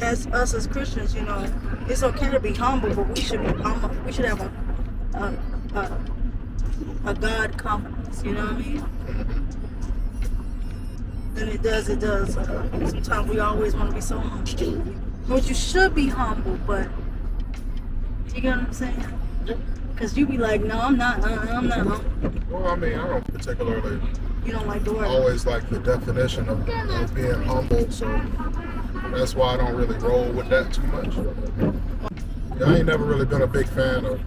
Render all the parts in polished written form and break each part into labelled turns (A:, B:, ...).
A: as us as Christians, it's okay to be humble, but we should be humble. We should have a a God confidence. You know what I mean? And it does. Sometimes we always want to be so humble, but you should be humble. But you get what I'm saying? Because you be like, no, I'm not humble.
B: Well, I mean, I don't particularly.
A: You don't like the word.
B: Always like the definition of being humble, so that's why I don't really roll with that too much. Yeah, I ain't never really been a big fan of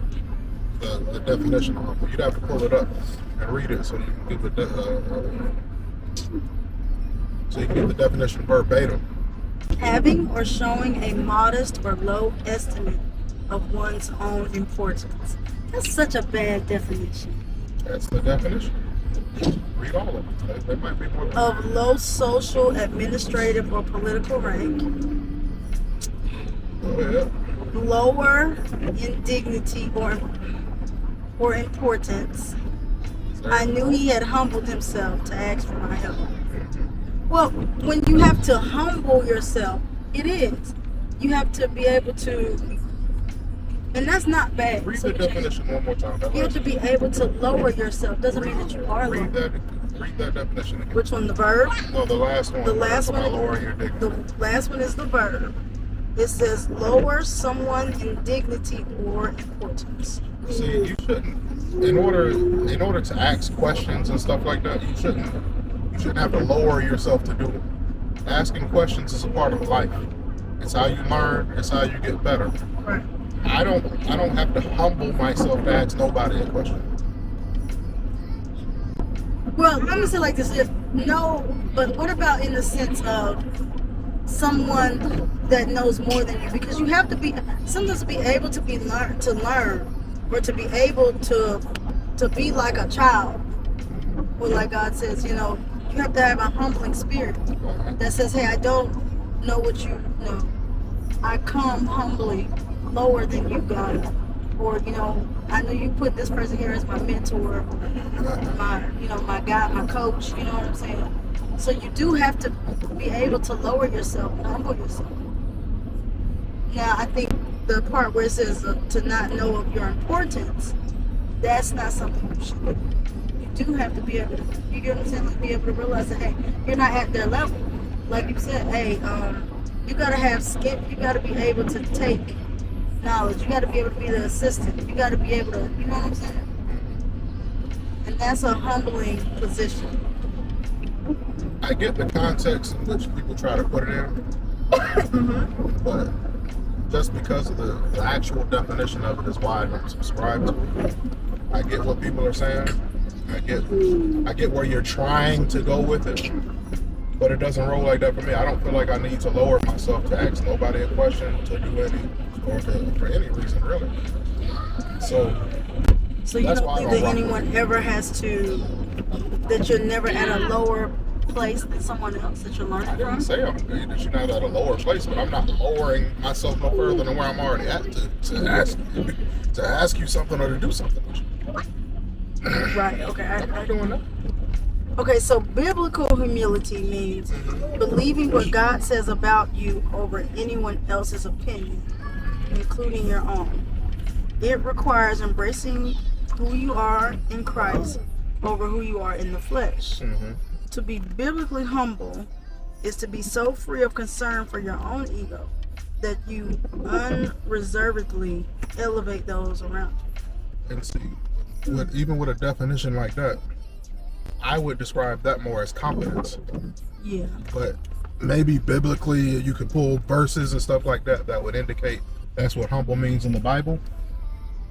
B: the definition of humble. You'd have to pull it up and read it so you can get the definition verbatim.
A: Having or showing a modest or low estimate of one's own importance. That's such a bad definition.
B: That's the definition. Read all of it. There might be more.
A: Of low social, administrative, or political rank.
B: Oh, yeah.
A: Lower in dignity or importance. I knew he had humbled himself to ask for my help. Well, when you have to humble yourself, it is. You have to be able to, and that's not bad.
B: Read the definition one more time.
A: You have to be able to lower yourself. Doesn't mean that you are low.
B: Read that definition again.
A: Which one, the verb?
B: No, the last one.
A: The last one.
B: Lowering your dignity.
A: The last one is the verb. It says lower someone in dignity or importance.
B: See, you shouldn't. In order to ask questions and stuff like that, you shouldn't have to lower yourself to do it. Asking questions is a part of life. It's how you learn. It's how you get better.
A: Right.
B: I don't have to humble myself to ask nobody a question.
A: Well, let me say it like this: but what about in the sense of someone that knows more than you? Because you have to be sometimes to be able to learn, or to be able to be like a child, or like God says, you have to have a humbling spirit that says, hey, I don't know what you know. I come humbly, lower than you, God. Or, I know you put this person here as my mentor, my guy, my coach, you know what I'm saying? So you do have to be able to lower yourself and humble yourself. Now, I think the part where it says to not know of your importance, that's not something you should do. You do have to be able to, you get what I'm saying? Like, be able to realize that, hey, you're not at their level. Like you said, hey, you gotta have you gotta be able to take knowledge. You gotta be able to be the assistant. You gotta be able to, you know what I'm saying? And that's a humbling position.
B: I get the context in which people try to put it in, but just because of the actual definition of it is why I don't subscribe to it. I get what people are saying. I get where you're trying to go with it, but it doesn't roll like that for me. I don't feel like I need to lower myself to ask nobody a question, to do for any reason, really. So
A: you don't think that anyone ever has to, that you're never at a lower place than someone else that you're learning from?
B: I didn't say that you're not at a lower place, but I'm not lowering myself no further than where I'm already at to ask you something or to do something with you.
A: Right, okay.
B: I'm not doing that.
A: Okay, so biblical humility means believing what God says about you over anyone else's opinion, including your own. It requires embracing who you are in Christ over who you are in the flesh. To be biblically humble is to be so free of concern for your own ego that you unreservedly elevate those around you.
B: And see, even with a definition like that, I would describe that more as confidence.
A: Yeah.
B: But maybe biblically you could pull verses and stuff like that would indicate that's what humble means in the Bible.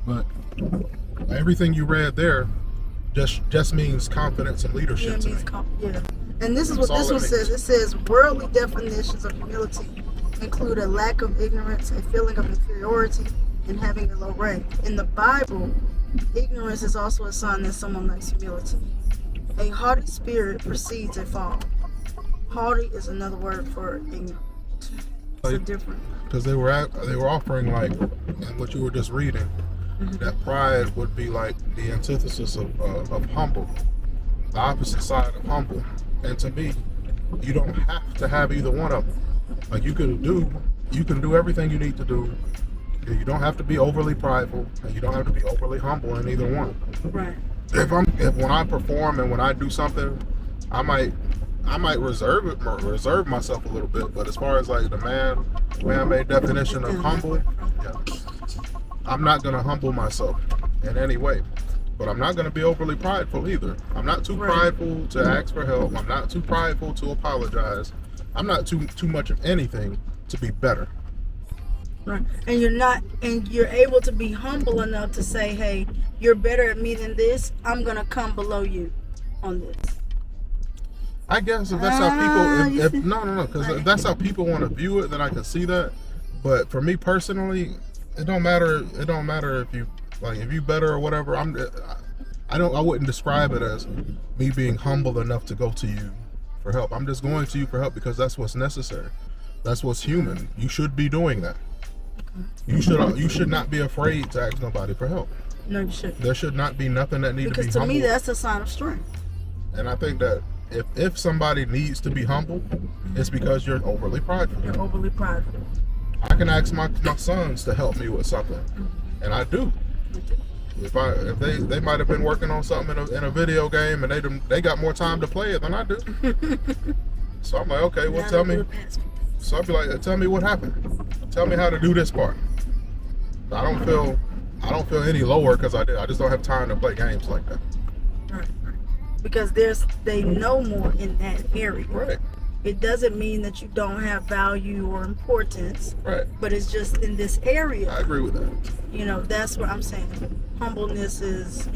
B: But everything you read there just means confidence and leadership to me.
A: Yeah. And this is what this one says. It says worldly definitions of humility include a lack of ignorance, a feeling of inferiority, and having a low rank. In the Bible, ignorance is also a sign that someone lacks humility. A haughty spirit precedes a fall. Haughty is another word for ignorant. It's different.
B: Because they were offering, like in what you were just reading, that pride would be like the antithesis of humble, the opposite side of humble. And to me, you don't have to have either one of them. Like you could do you can do everything you need to do. You don't have to be overly prideful, and you don't have to be overly humble in either one.
A: Right.
B: If when I perform and when I do something, I might reserve myself a little bit. But as far as like the man-made definition of humble, yeah, I'm not gonna humble myself in any way. But I'm not gonna be overly prideful either. I'm not too prideful to ask for help. I'm not too prideful to apologize. I'm not too much of anything to be better.
A: Right. And you're able to be humble enough to say, hey, you're better at me than this. I'm going to come below you on this.
B: I guess if that's how people, because if that's how people want to view it, then I can see that. But for me personally, it don't matter if you, like, if you better or whatever. I wouldn't describe it as me being humble enough to go to you for help. I'm just going to you for help because that's what's necessary. That's what's human. You should be doing that. You should not be afraid to ask nobody for help.
A: No, you shouldn't.
B: There should not be nothing that needs to be humble.
A: Because to me, that's a sign of strength.
B: And I think that if somebody needs to be humble, it's because you're overly prideful.
A: You're overly prideful.
B: I can ask my sons to help me with something, and I do. If they might have been working on something in a video game and they got more time to play it than I do. So I'm like, okay, well, tell me. So I'd be like, tell me what happened. Tell me how to do this part. I don't feel any lower because I just don't have time to play games like that.
A: Right. Because they know more in that area.
B: Right.
A: It doesn't mean that you don't have value or importance.
B: Right.
A: But it's just in this area.
B: I agree with that.
A: That's what I'm saying. Humbleness is,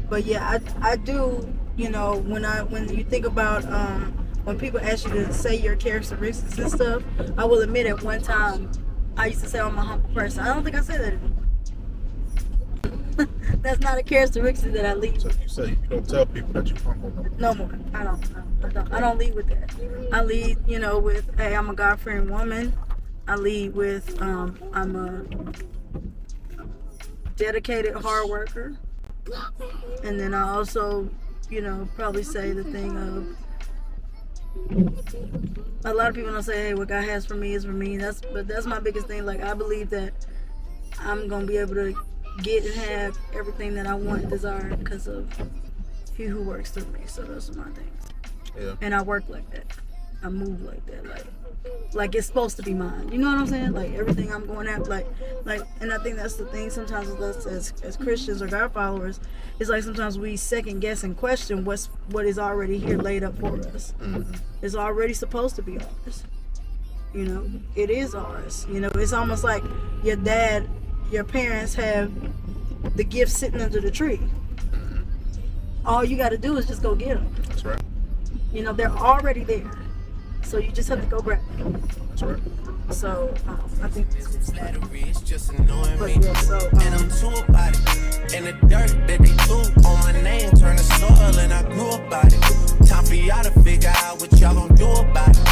A: But yeah, I do, when you think about when people ask you to say your characteristics and stuff, I will admit at one time I used to say I'm a humble person. I don't think I say that anymore. That's not a characteristic that I lead.
B: So you say you don't tell people that you're humble.
A: No more. I don't lead with that. I lead, with, hey, I'm a God-fearing woman. I lead with, I'm a dedicated hard worker. And then I also, probably say the thing of, a lot of people don't say, hey, what God has for me is for me. But that's my biggest thing. Like, I believe that I'm going to be able to get and have everything that I want and desire because of He who works through me. So those are my things.
B: Yeah.
A: And I work like that. I move like that. Like it's supposed to be mine. You know what I'm saying? Like everything I'm going at, like, and I think that's the thing sometimes with us as Christians or God followers, it's like sometimes we second guess and question what is already here laid up for us.
B: Mm-hmm.
A: It's already supposed to be ours. It is ours. It's almost like your parents have the gift sitting under the tree.
B: Mm-hmm.
A: All you got to do is just go get them.
B: That's right.
A: They're already there. So you just have to go grab them.
B: That's right.
A: So I think
C: It's just annoying me.
A: yeah, so,
C: And I'm too about it. In the dirt that they threw on my name, turn to soil, and I grew about it. Time for y'all to figure out what y'all gonna do about it.